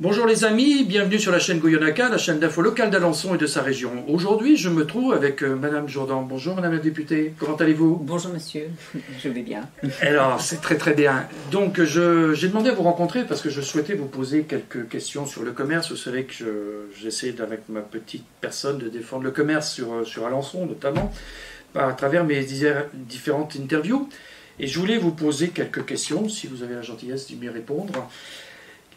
Bonjour les amis, bienvenue sur la chaîne Goyonaka, la chaîne d'info locale d'Alençon et de sa région. Aujourd'hui, je me trouve avec Madame Jourdan. Bonjour Madame la députée, comment allez-vous? Bonjour monsieur, je vais bien. Alors, c'est très bien. Donc, j'ai demandé à vous rencontrer parce que je souhaitais vous poser quelques questions sur le commerce. Vous savez que j'essaie, avec ma petite personne, de défendre le commerce sur Alençon, notamment, à travers mes différentes interviews. Et je voulais vous poser quelques questions, si vous avez la gentillesse d'y répondre.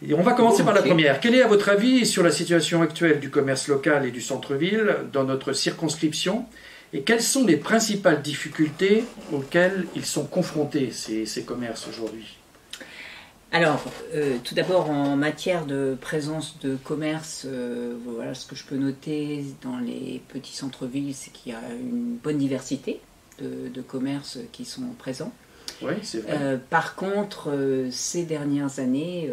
Et on va commencer par la première. Quel est, à votre avis, sur la situation actuelle du commerce local et du centre-ville dans notre circonscription, et quelles sont les principales difficultés auxquelles ils sont confrontés, ces commerces, aujourd'hui? Alors, tout d'abord, en matière de présence de commerce, voilà ce que je peux noter dans les petits centres-villes, c'est qu'il y a une bonne diversité de commerces qui sont présents. Oui, c'est vrai. Par contre, ces dernières années,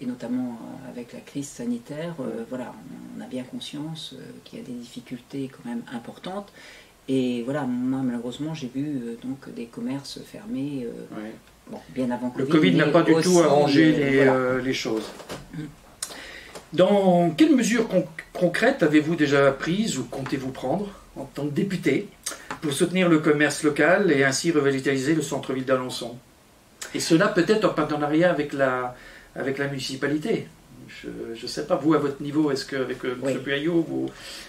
et notamment avec la crise sanitaire, voilà, on a bien conscience qu'il y a des difficultés quand même importantes. Et voilà, moi malheureusement, j'ai vu donc des commerces fermés bon, bien avant Covid. Le Covid n'a pas du tout arrangé les choses. Dans quelles mesures concrètes avez-vous déjà prises ou comptez-vous prendre en tant que député pour soutenir le commerce local et ainsi revitaliser le centre-ville d'Alençon? Et cela peut-être en partenariat avec la municipalité. Je ne sais pas, vous à votre niveau, est-ce qu'avec M. Puaillot,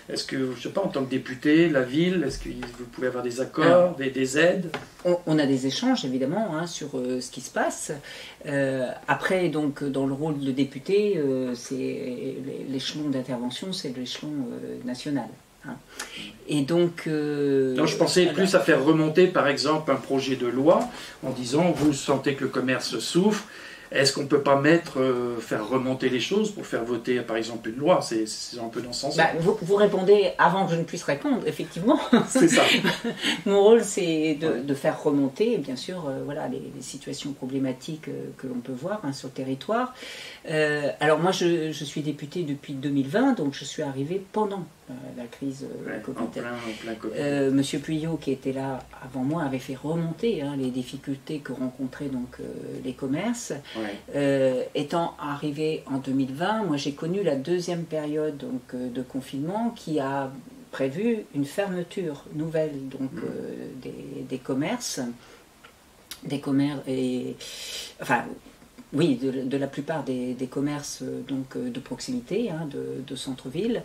est-ce que, je ne sais pas, en tant que député, la ville, est-ce que vous pouvez avoir des accords, des aides? On a des échanges évidemment sur ce qui se passe. Après, donc, dans le rôle de député, c'est l'échelon d'intervention, c'est l'échelon national. Et donc, non, je pensais plus à faire remonter par exemple un projet de loi en disant vous sentez que le commerce souffre, est-ce qu'on ne peut pas faire remonter les choses pour faire voter par exemple une loi? C'est un peu dans ce sens. Vous répondez avant que je ne puisse répondre, effectivement. C'est ça. Mon rôle c'est de faire remonter bien sûr voilà, les situations problématiques que l'on peut voir sur le territoire. Alors moi je suis député depuis 2020, donc je suis arrivé pendant la crise Covid. En plein Covid. Monsieur Puaillot, qui était là avant moi, avait fait remonter les difficultés que rencontraient donc, les commerces. Étant arrivé en 2020, moi j'ai connu la deuxième période donc, de confinement qui a prévu une fermeture nouvelle donc, des commerces. Oui, de la plupart des commerces donc, de proximité, de centre-ville.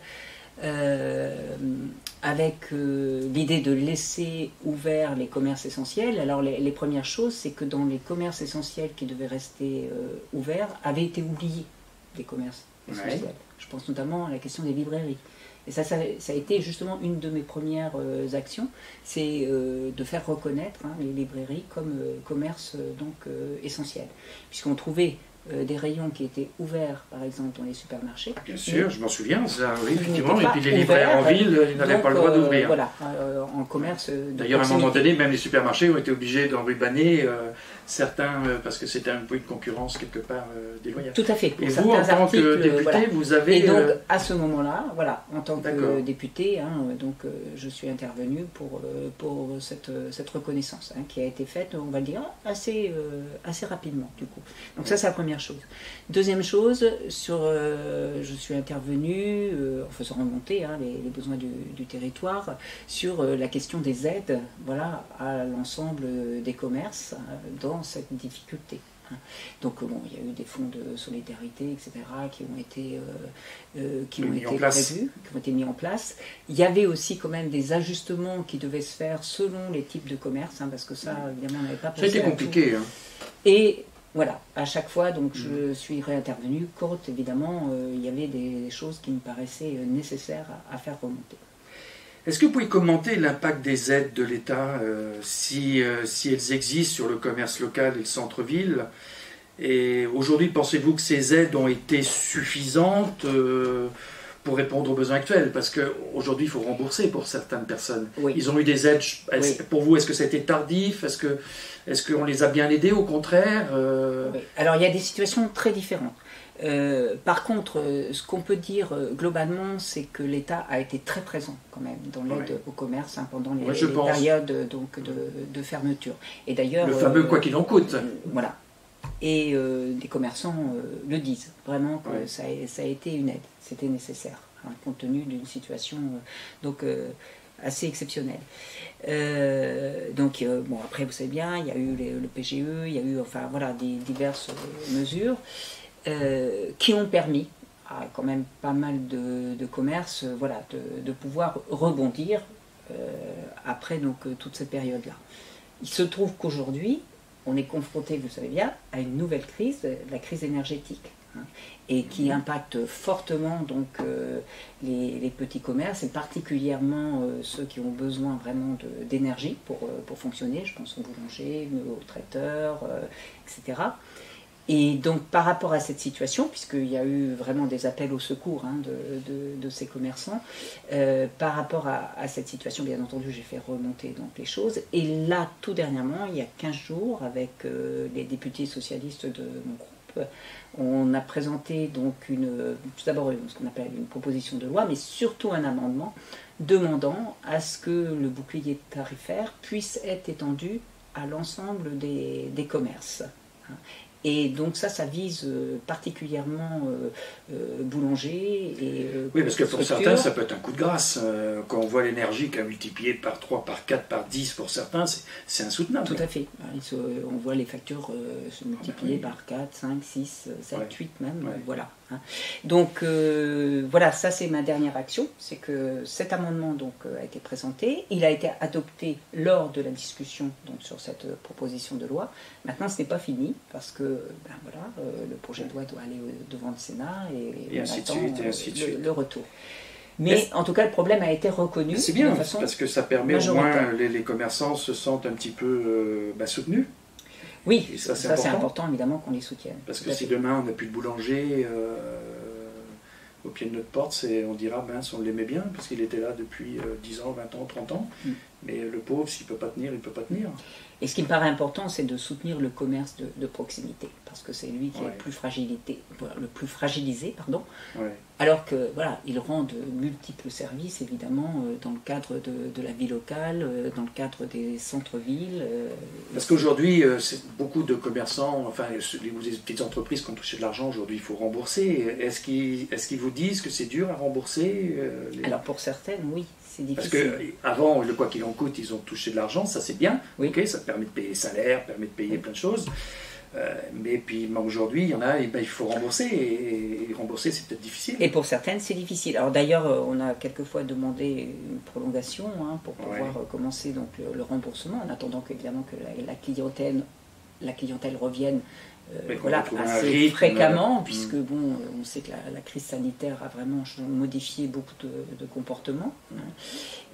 Avec l'idée de laisser ouverts les commerces essentiels. Alors les premières choses, c'est que dans les commerces essentiels qui devaient rester ouverts, avaient été oubliés des commerces essentiels. Je pense notamment à la question des librairies. Et ça a été justement une de mes premières actions, c'est de faire reconnaître les librairies comme commerces donc, essentiels. Puisqu'on trouvait des rayons qui étaient ouverts, par exemple, dans les supermarchés. Bien sûr, je m'en souviens, ça, oui, effectivement. Et puis les libraires en ville, ils n'avaient pas le droit d'ouvrir. Voilà, en commerce. D'ailleurs, à un moment donné, même les supermarchés ont été obligés d'enrubanner certains, parce que c'était un peu une concurrence quelque part déloyale. Tout à fait. Et vous, en tant que député, voilà. Vous avez... Et donc, à ce moment-là, voilà, en tant que député, donc, je suis intervenu pour cette reconnaissance qui a été faite, on va dire, assez rapidement, du coup. Donc ça, c'est la première chose. Deuxième chose, je suis intervenu en faisant remonter les besoins du territoire sur la question des aides, voilà, à l'ensemble des commerces dans cette difficulté. Donc bon, il y a eu des fonds de solidarité, etc., qui ont été prévus, qui ont été mis en place. Il y avait aussi quand même des ajustements qui devaient se faire selon les types de commerce, parce que ça, évidemment, on n'avait pas pensé. Ça a été compliqué. Et voilà, à chaque fois, donc, je suis réintervenue quand, évidemment, il y avait des choses qui me paraissaient nécessaires à faire remonter. Est-ce que vous pouvez commenter l'impact des aides de l'État, si elles existent sur le commerce local et le centre-ville? Et aujourd'hui, pensez-vous que ces aides ont été suffisantes pour répondre aux besoins actuels? Parce qu'aujourd'hui, il faut rembourser pour certaines personnes. Oui. Ils ont eu des aides. Oui. Pour vous, est-ce que ça a été tardif? Est-ce qu'on les a bien aidés, au contraire? Oui. Alors, il y a des situations très différentes. Par contre, ce qu'on peut dire globalement, c'est que l'État a été très présent quand même dans l'aide au commerce pendant les périodes donc, de fermeture. Et d'ailleurs, le fameux quoi qu'il en coûte. Voilà. Et des commerçants le disent, vraiment que Ouais. ça a été une aide, c'était nécessaire, hein, compte tenu d'une situation assez exceptionnelle. Donc, bon, après, vous savez bien, il y a eu le PGE, il y a eu, enfin, voilà, diverses mesures qui ont permis à quand même pas mal de commerces, voilà, de pouvoir rebondir après donc, toute cette période-là. Il se trouve qu'aujourd'hui, on est confronté, vous savez bien, à une nouvelle crise, la crise énergétique, hein, et qui impacte fortement donc, les petits commerces, et particulièrement ceux qui ont besoin vraiment d'énergie pour fonctionner, je pense aux boulangers, aux traiteurs, etc. Et donc par rapport à cette situation, puisqu'il y a eu vraiment des appels au secours hein, de ces commerçants, par rapport à cette situation, bien entendu, j'ai fait remonter donc, les choses. Et là, tout dernièrement, il y a 15 jours, avec les députés socialistes de mon groupe, on a présenté donc tout d'abord ce qu'on appelle une proposition de loi, mais surtout un amendement demandant à ce que le bouclier tarifaire puisse être étendu à l'ensemble des commerces. Et donc ça vise particulièrement boulanger et Oui, parce que pour certains, ça peut être un coup de grâce. Quand on voit l'énergie qui a multiplié par 3, par 4, par 10 pour certains, c'est insoutenable. Tout à fait. On voit les factures se multiplier par 4, 5, 6, 7, 8 même. Ouais. Voilà. Donc voilà, ça c'est ma dernière action. C'est que cet amendement donc, a été présenté. Il a été adopté lors de la discussion donc, sur cette proposition de loi. Maintenant, ce n'est pas fini parce que voilà, le projet de loi doit aller devant le Sénat et on ainsi de attend suite, et ainsi de suite. le retour. Mais en tout cas, le problème a été reconnu. C'est bien, de façon parce que ça permet au moins les commerçants se sentent un petit peu soutenus. Oui, et ça c'est important évidemment qu'on les soutienne. Parce que si demain on n'a plus de boulanger au pied de notre porte, on dira mince, on l'aimait bien parce qu'il était là depuis 10 ans, 20 ans, 30 ans. Mais le pauvre, s'il ne peut pas tenir, il ne peut pas tenir. Et ce qui me paraît important, c'est de soutenir le commerce de proximité, parce que c'est lui qui est le plus fragilisé, pardon. Ouais. Alors que voilà, il rend de multiples services, évidemment, dans le cadre de la vie locale, dans le cadre des centres-villes. Parce qu'aujourd'hui, beaucoup de commerçants, enfin les petites entreprises qui ont touché de l'argent, aujourd'hui il faut rembourser. Est-ce qu'ils vous disent que c'est dur à rembourser Alors pour certaines, oui. Parce qu'avant, le quoi qu'il en coûte, ils ont touché de l'argent, ça c'est bien, oui. Okay, ça permet de payer les salaires, permet de payer plein de choses. Mais puis aujourd'hui, il y en a, il faut rembourser, et rembourser c'est peut-être difficile. Et pour certaines, c'est difficile. Alors d'ailleurs, on a quelquefois demandé une prolongation pour pouvoir commencer donc, le remboursement, en attendant évidemment que la clientèle revienne voilà, assez fréquemment, puisque bon, on sait que la crise sanitaire a vraiment modifié beaucoup de comportements.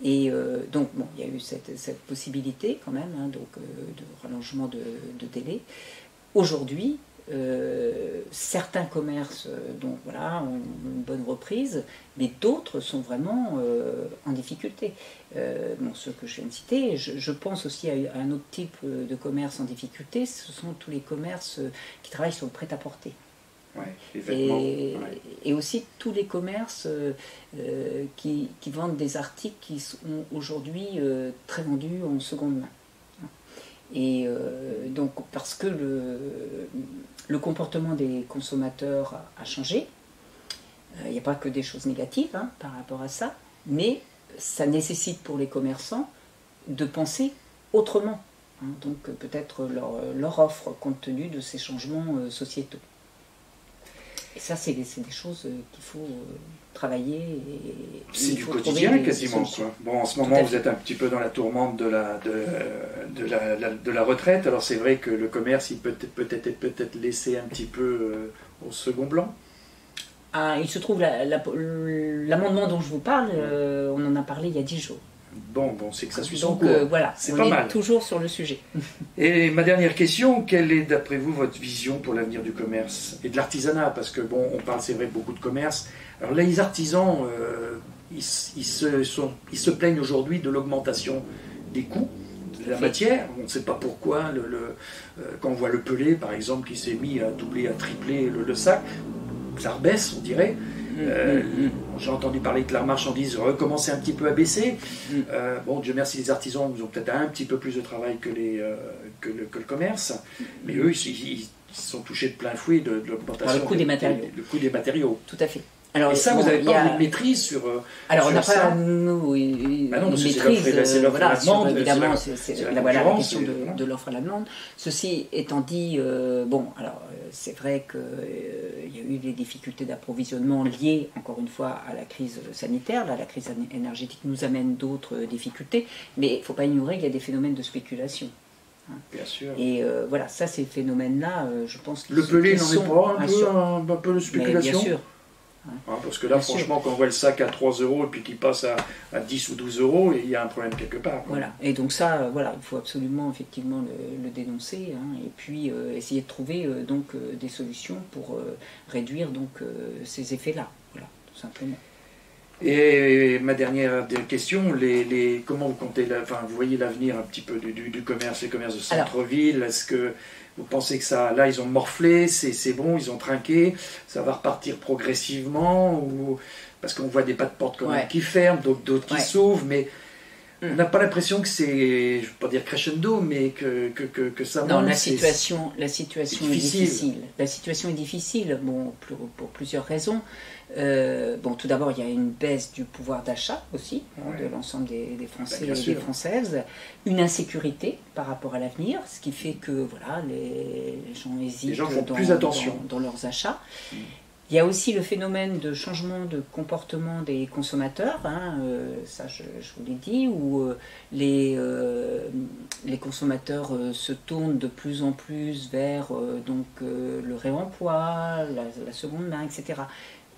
Et donc, bon, il y a eu cette possibilité quand même donc, de rallongement de délai. Aujourd'hui, certains commerces donc, voilà, ont une bonne reprise, mais d'autres sont vraiment en difficulté. Bon, ceux que je viens de citer, je pense aussi à un autre type de commerce en difficulté, ce sont tous les commerces qui travaillent sur le prêt-à-porter. Ouais, et aussi tous les commerces qui vendent des articles qui sont aujourd'hui très vendus en seconde main. Et donc parce que le comportement des consommateurs a changé, il n'y a pas que des choses négatives par rapport à ça, mais ça nécessite pour les commerçants de penser autrement, donc peut-être leur offre compte tenu de ces changements sociétaux. Et ça, c'est des choses qu'il faut travailler. C'est du quotidien quasiment. Quoi. Bon, en ce moment, vous êtes un petit peu dans la tourmente de la retraite. Alors c'est vrai que le commerce, il peut être laissé un petit peu au second plan. Il se trouve, l'amendement dont je vous parle, on en a parlé il y a 10 jours. Bon, c'est que ça suit son cours. Voilà, on est toujours sur le sujet. Et ma dernière question, quelle est d'après vous votre vision pour l'avenir du commerce et de l'artisanat? Parce que bon, on parle, c'est vrai, beaucoup de commerce. Alors là, les artisans, ils se plaignent aujourd'hui de l'augmentation des coûts de la matière. On ne sait pas pourquoi. Quand on voit le pelé, par exemple, qui s'est mis à doubler, à tripler le sac, ça rebaisse, on dirait. J'ai entendu parler que la marchandise recommençait un petit peu à baisser. Bon, Dieu merci, les artisans ont peut-être un petit peu plus de travail que le commerce, mais eux, ils sont touchés de plein fouet de l'augmentation le coût des matériaux. Le coût des matériaux. Tout à fait. Alors, et ça, vous n'avez pas une maîtrise sur alors, sur on n'a ça. pas, nous, une maîtrise, c'est l'offre et la demande. Évidemment, c'est la question voilà. de l'offre et la demande. Ceci étant dit, bon, alors, c'est vrai qu'il y a eu des difficultés d'approvisionnement liées, encore une fois, à la crise sanitaire. Là, la crise énergétique nous amène d'autres difficultés, mais il ne faut pas ignorer qu'il y a des phénomènes de spéculation. Bien sûr. Et voilà, ça, ces phénomènes-là, je pense qu'ils le pelé n'en est pas un peu de mais spéculation. bien sûr. Parce que là, Bien franchement, quand on voit le sac à 3 € et puis qu'il passe à 10 ou 12 €, il y a un problème quelque part. Voilà, et donc ça, voilà, il faut absolument effectivement le dénoncer, et puis essayer de trouver donc des solutions pour réduire donc ces effets-là, voilà, tout simplement. Et ma dernière question, comment vous comptez, vous voyez l'avenir un petit peu du commerce, les commerces de centre-ville? Est-ce que vous pensez que ça, là, ils ont morflé, c'est bon, ils ont trinqué, ça va repartir progressivement parce qu'on voit des pas de porte quand même qui ferment, d'autres qui s'ouvrent, mais on n'a pas l'impression que c'est, je ne veux pas dire crescendo, mais que ça monte. Non, la situation est difficile. La situation est difficile, bon, pour plusieurs raisons. Bon, tout d'abord, il y a une baisse du pouvoir d'achat aussi, de l'ensemble des Français et des Françaises, une insécurité par rapport à l'avenir, ce qui fait que voilà, les gens hésitent dans leurs achats. Il y a aussi le phénomène de changement de comportement des consommateurs, ça je vous l'ai dit, où les consommateurs se tournent de plus en plus vers le réemploi, la seconde main, etc.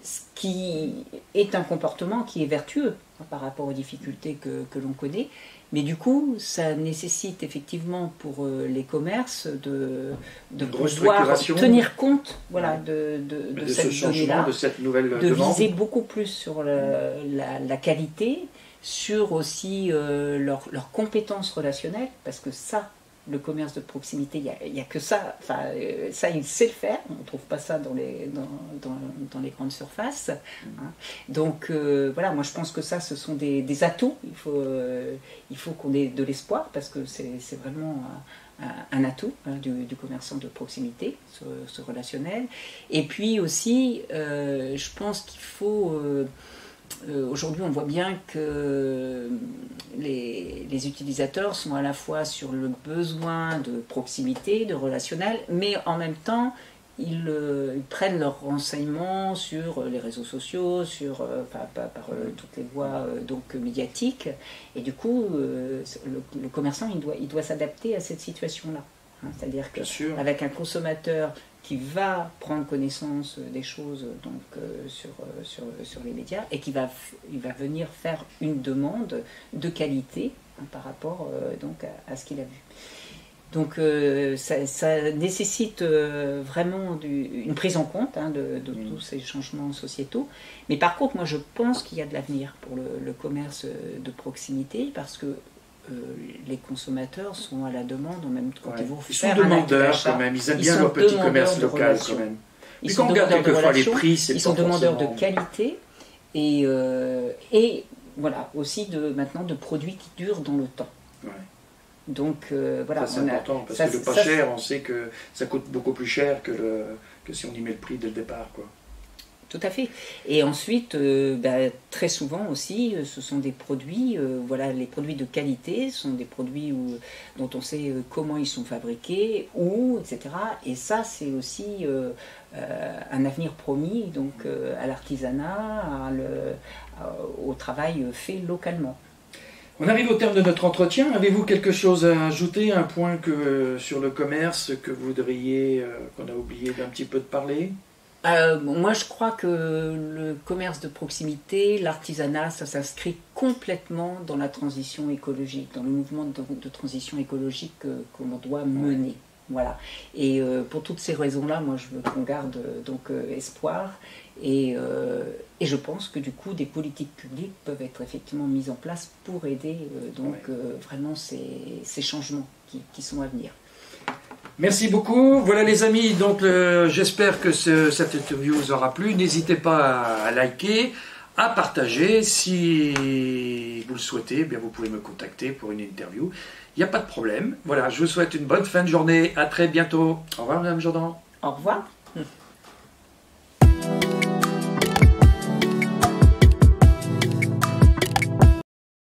Ce qui est un comportement qui est vertueux par rapport aux difficultés que l'on connaît, mais du coup, ça nécessite effectivement pour les commerces de pouvoir tenir compte de cette donnée-là, de cette nouvelle de viser beaucoup plus sur la qualité, sur aussi leurs compétences relationnelles, parce que ça, le commerce de proximité, il n'y a que ça, ça il sait le faire, on ne trouve pas ça dans les grandes surfaces. Donc voilà, moi je pense que ça, ce sont des atouts, il faut qu'on ait de l'espoir, parce que c'est vraiment un atout du commerçant de proximité, ce relationnel. Et puis aussi, je pense qu'il faut... aujourd'hui, on voit bien que les utilisateurs sont à la fois sur le besoin de proximité, de relationnel, mais en même temps, ils prennent leurs renseignements sur les réseaux sociaux, par toutes les voies médiatiques, et du coup, le commerçant, il doit s'adapter à cette situation-là. C'est-à-dire qu'avec un consommateur qui va prendre connaissance des choses sur les médias et qui va venir faire une demande de qualité par rapport à ce qu'il a vu. Donc ça nécessite vraiment une prise en compte de tous ces changements sociétaux. Mais par contre, moi je pense qu'il y a de l'avenir pour le commerce de proximité, parce que les consommateurs sont à la demande en même temps. Ils sont demandeurs quand même, ils aiment bien leur petit commerce local quand même. Puis quand on regarde quelquefois les prix, ils sont demandeurs de qualité et voilà, aussi maintenant de produits qui durent dans le temps. Donc voilà, c'est important, parce que le pas cher, on sait que ça coûte beaucoup plus cher que si on y met le prix dès le départ, quoi. Tout à fait. Et ensuite, très souvent aussi, ce sont des produits, les produits de qualité, sont des produits dont on sait comment ils sont fabriqués, etc. Et ça, c'est aussi un avenir promis à l'artisanat, au travail fait localement. On arrive au terme de notre entretien. Avez-vous quelque chose à ajouter, un point sur le commerce que vous voudriez, qu'on a oublié d'un petit peu de parler ? Moi, je crois que le commerce de proximité, l'artisanat, ça s'inscrit complètement dans la transition écologique, dans le mouvement de transition écologique que l'on doit mener. Voilà. Et pour toutes ces raisons-là, moi, je veux qu'on garde espoir. Et je pense que du coup, des politiques publiques peuvent être effectivement mises en place pour aider vraiment ces changements qui sont à venir. Merci beaucoup. Voilà les amis, donc j'espère que cette interview vous aura plu. N'hésitez pas à liker, à partager. Si vous le souhaitez, bien vous pouvez me contacter pour une interview. Il n'y a pas de problème. Voilà, je vous souhaite une bonne fin de journée. À très bientôt. Au revoir Madame Jourdan. Au revoir.